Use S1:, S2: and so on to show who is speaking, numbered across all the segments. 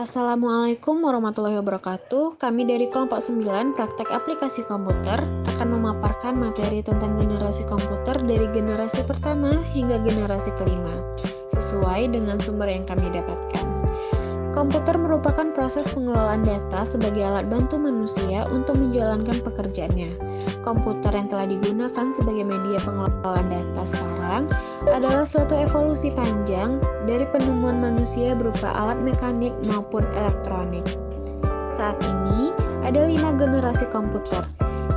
S1: Assalamualaikum warahmatullahi wabarakatuh. Kami dari kelompok 9 praktek aplikasi komputer akan memaparkan materi tentang generasi komputer dari generasi pertama hingga generasi kelima, sesuai dengan sumber yang kami dapatkan. Komputer merupakan proses pengelolaan data sebagai alat bantu manusia untuk menjalankan pekerjaannya. Komputer yang telah digunakan sebagai media pengelolaan data sekarang adalah suatu evolusi panjang dari penemuan manusia berupa alat mekanik maupun elektronik. Saat ini ada 5 generasi komputer,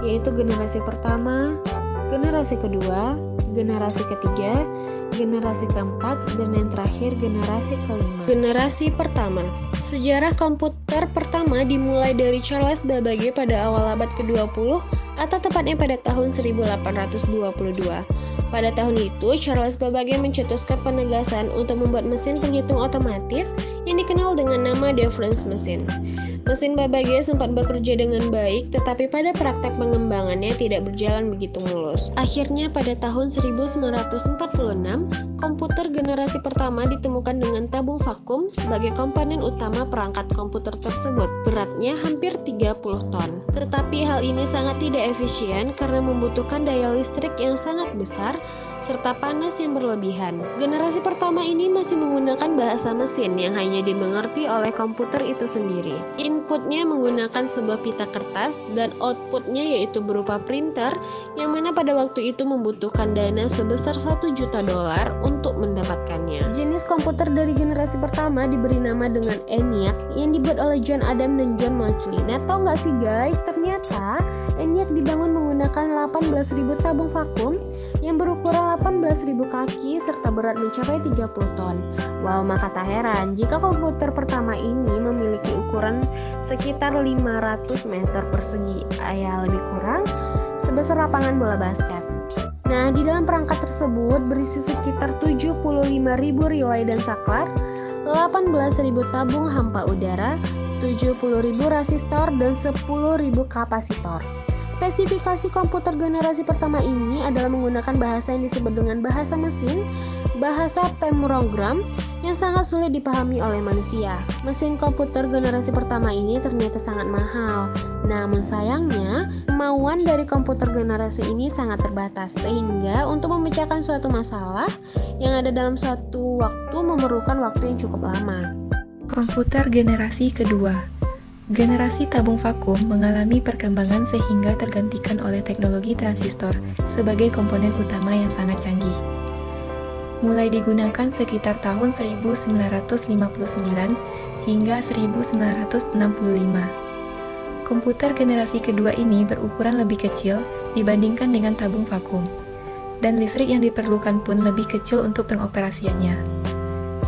S1: yaitu generasi pertama, generasi kedua, generasi ketiga, generasi keempat, dan yang terakhir generasi kelima. Generasi pertama. Sejarah komputer pertama dimulai dari Charles Babbage pada awal abad ke-20 atau tepatnya pada tahun 1822. Pada tahun itu, Charles Babbage mencetuskan penegasan untuk membuat mesin penghitung otomatis yang dikenal dengan nama difference machine. Mesin Babbage sempat bekerja dengan baik, tetapi pada praktek pengembangannya tidak berjalan begitu mulus. Akhirnya pada tahun 1946, komputer generasi pertama ditemukan dengan tabung vakum sebagai komponen utama perangkat komputer tersebut. Beratnya hampir 30 ton. Tetapi hal ini sangat tidak efisien karena membutuhkan daya listrik yang sangat besar serta panas yang berlebihan. Generasi pertama ini masih menggunakan bahasa mesin yang hanya dimengerti oleh komputer itu sendiri. Inputnya menggunakan sebuah pita kertas dan outputnya yaitu berupa printer yang mana pada waktu itu membutuhkan dana sebesar $1 juta untuk mendapatkannya. Jenis komputer dari generasi pertama diberi nama dengan ENIAC yang dibuat oleh John Adam dan John Mauchly. Nah, tau nggak sih guys, ternyata ENIAC dibangun menggunakan 18.000 tabung vakum yang berukuran 18.000 kaki serta berat mencapai 30 ton. Wow, maka tak heran jika komputer pertama ini memiliki ukuran sekitar 500 meter persegi, lebih kurang sebesar lapangan bola basket. Nah, di dalam perangkat tersebut berisi sekitar 75.000 relay dan saklar, 18.000 tabung hampa udara, 70.000 resistor, dan 10.000 kapasitor. Spesifikasi komputer generasi pertama ini adalah menggunakan bahasa yang disebut dengan bahasa mesin, bahasa pemrogram yang sangat sulit dipahami oleh manusia. Mesin komputer generasi pertama ini ternyata sangat mahal. Namun sayangnya, kemauan dari komputer generasi ini sangat terbatas, sehingga untuk memecahkan suatu masalah yang ada dalam suatu waktu memerlukan waktu yang cukup lama.
S2: Komputer generasi kedua. Generasi tabung vakum mengalami perkembangan sehingga tergantikan oleh teknologi transistor sebagai komponen utama yang sangat canggih. Mulai digunakan sekitar tahun 1959 hingga 1965. Komputer generasi kedua ini berukuran lebih kecil dibandingkan dengan tabung vakum, dan listrik yang diperlukan pun lebih kecil untuk pengoperasiannya.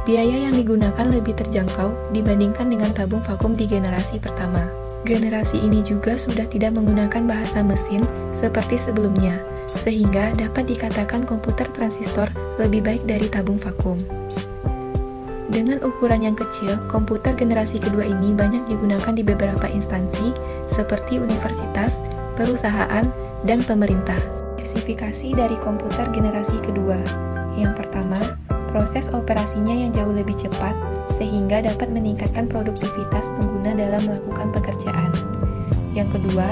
S2: Biaya yang digunakan lebih terjangkau dibandingkan dengan tabung vakum di generasi pertama. Generasi ini juga sudah tidak menggunakan bahasa mesin seperti sebelumnya, sehingga dapat dikatakan komputer transistor lebih baik dari tabung vakum. Dengan ukuran yang kecil, komputer generasi kedua ini banyak digunakan di beberapa instansi seperti universitas, perusahaan, dan pemerintah. Spesifikasi dari komputer generasi kedua. Yang pertama, proses operasinya yang jauh lebih cepat, sehingga dapat meningkatkan produktivitas pengguna dalam melakukan pekerjaan. Yang kedua,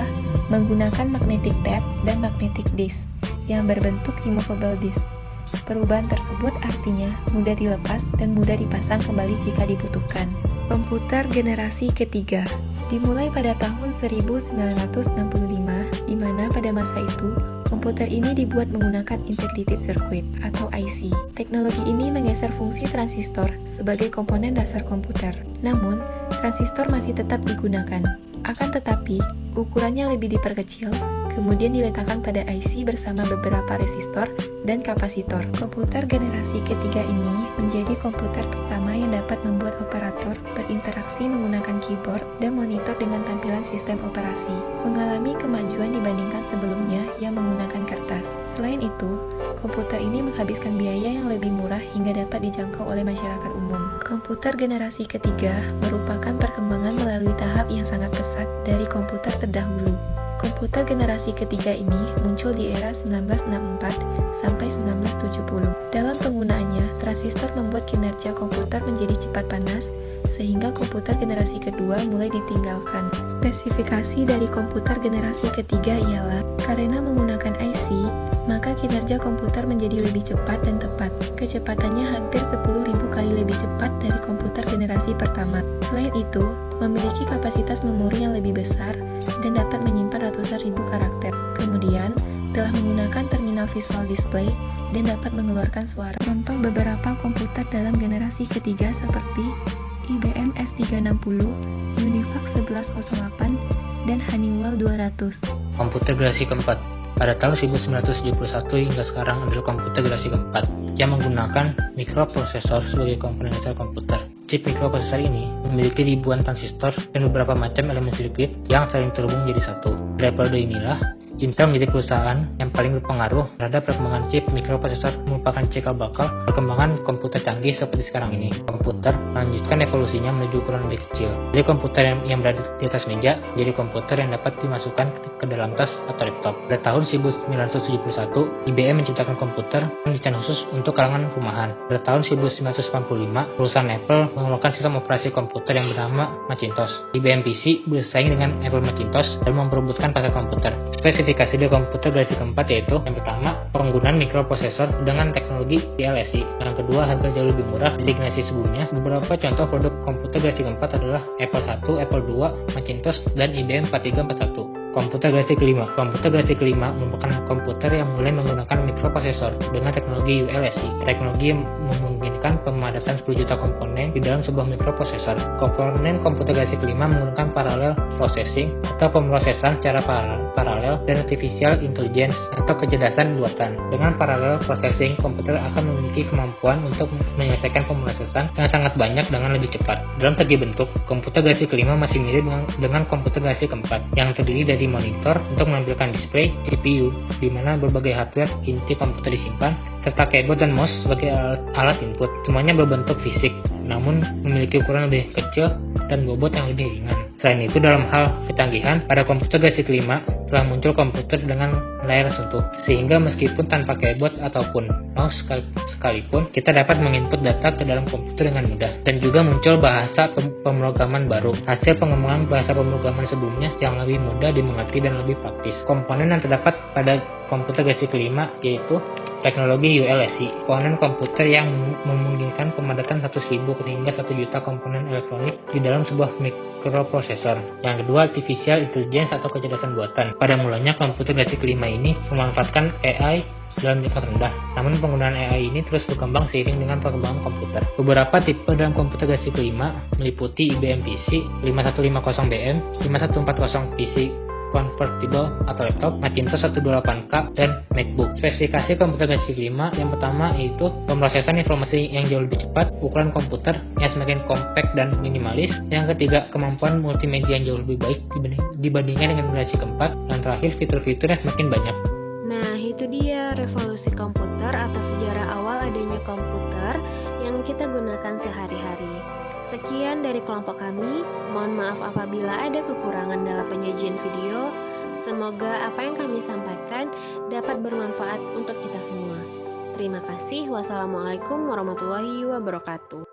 S2: menggunakan magnetic tape dan magnetic disk yang berbentuk removable disk. Perubahan tersebut artinya mudah dilepas dan mudah dipasang kembali jika dibutuhkan. Komputer generasi ketiga dimulai pada tahun 1965, di mana pada masa itu komputer ini dibuat menggunakan integrated circuit atau IC. Teknologi ini menggeser fungsi transistor sebagai komponen dasar komputer. Namun, transistor masih tetap digunakan. Akan tetapi, ukurannya lebih diperkecil, kemudian diletakkan pada IC bersama beberapa resistor dan kapasitor. Komputer generasi ketiga ini menjadi komputer pertama yang dapat membuat operator berinteraksi menggunakan keyboard dan monitor dengan tampilan sistem operasi, mengalami kemajuan dibandingkan sebelumnya yang menggunakan kertas. Selain itu, komputer ini menghabiskan biaya yang lebih murah hingga dapat dijangkau oleh masyarakat umum. Komputer generasi ketiga merupakan perkembangan melalui tahap yang sangat pesat dari komputer terdahulu. Komputer generasi ketiga ini muncul di era 1964 sampai 1970. Dalam penggunaannya, transistor membuat kinerja komputer menjadi cepat panas, sehingga komputer generasi kedua mulai ditinggalkan. Spesifikasi dari komputer generasi ketiga ialah, karena menggunakan IC, maka kinerja komputer menjadi lebih cepat dan tepat. Kecepatannya hampir 10.000 kali lebih cepat dari komputer generasi pertama. Selain itu, memiliki kapasitas memori yang lebih besar dan dapat menyimpan ratusan ribu karakter. Kemudian, telah menggunakan terminal visual display dan dapat mengeluarkan suara. Contoh beberapa komputer dalam generasi ketiga seperti IBM S360, Univac 1108, dan Honeywell 200.
S3: Komputer generasi keempat pada tahun 1971 hingga sekarang adalah komputer generasi keempat yang menggunakan mikroprosesor sebagai komponen dasar komputer. Chip mikroprosesor ini memiliki ribuan transistor dan beberapa macam elemen sirkuit yang saling terhubung menjadi satu. Dari periode inilah, Intel menjadi perusahaan yang paling berpengaruh terhadap perkembangan chip mikroprosesor, merupakan cikal bakal perkembangan komputer canggih seperti sekarang ini. Komputer melanjutkan evolusinya menuju ukuran lebih kecil. Dari komputer yang berada di atas meja, jadi komputer yang dapat dimasukkan ke dalam tas atau laptop. Pada tahun 1971, IBM menciptakan komputer yang desain khusus untuk kalangan rumahan. Pada tahun 1985, perusahaan Apple mengeluarkan sistem operasi komputer yang bernama Macintosh. IBM PC bersaing dengan Apple Macintosh dan memperebutkan pasar komputer. Spesifikasi dari komputer generasi keempat yaitu, yang pertama, penggunaan mikroprosesor dengan teknologi VLSI. Yang kedua, harga jauh lebih murah dari generasi sebelumnya. Beberapa contoh produk komputer generasi keempat adalah Apple I, Apple II, Macintosh, dan IBM 4341. Komputer generasi kelima. Komputer generasi kelima merupakan komputer yang mulai menggunakan mikroprosesor dengan teknologi ULSI. Teknologi yang memungkinkan pemadatan 10 juta komponen di dalam sebuah mikroprosesor. Komponen komputer generasi kelima menggunakan parallel processing atau pemrosesan secara paralel dan artificial intelligence atau kecerdasan buatan. Dengan parallel processing, komputer akan memiliki kemampuan untuk menyelesaikan pemrosesan yang sangat banyak dengan lebih cepat. Dalam segi bentuk, komputer generasi kelima masih mirip dengan komputer generasi keempat yang terdiri dari monitor untuk menampilkan display, CPU, di mana berbagai hardware inti komputer disimpan, serta keyboard dan mouse sebagai alat input. Semuanya berbentuk fisik, namun memiliki ukuran lebih kecil dan bobot yang lebih ringan. Selain itu, dalam hal kecanggihan, pada komputer generasi kelima telah muncul komputer dengan layar sentuh, sehingga meskipun tanpa keyboard ataupun mouse sekalipun, kita dapat menginput data ke dalam komputer dengan mudah. Dan juga muncul bahasa pemrograman baru, hasil pengembangan bahasa pemrograman sebelumnya yang lebih mudah dimengerti dan lebih praktis. Komponen yang terdapat pada komputer generasi kelima yaitu teknologi ULSI, komponen komputer yang memungkinkan pemadatan 100.000 hingga 1 juta komponen elektronik di dalam sebuah mikroprosesor. Yang kedua, artificial intelligence atau kecerdasan buatan. Pada mulanya komputer generasi kelima ini memanfaatkan AI dalam tingkat rendah, namun penggunaan AI ini terus berkembang seiring dengan perkembangan komputer. Beberapa tipe dalam komputer generasi kelima meliputi IBM PC 5150BM, 5140 PC convertible atau laptop, Macintosh 128K, dan MacBook. Spesifikasi komputer generasi kelima yang pertama yaitu pemrosesan informasi yang jauh lebih cepat, ukuran komputer yang semakin compact dan minimalis. Yang ketiga, kemampuan multimedia yang jauh lebih baik dibandingkan dengan generasi keempat. Dan terakhir, fitur-fitur yang semakin banyak.
S1: Nah, itu dia revolusi komputer atau sejarah awal adanya komputer yang kita gunakan sehari-hari. Sekian dari kelompok kami, mohon maaf apabila ada kekurangan dalam penyajian video. Semoga apa yang kami sampaikan dapat bermanfaat untuk kita semua. Terima kasih. Wassalamualaikum warahmatullahi wabarakatuh.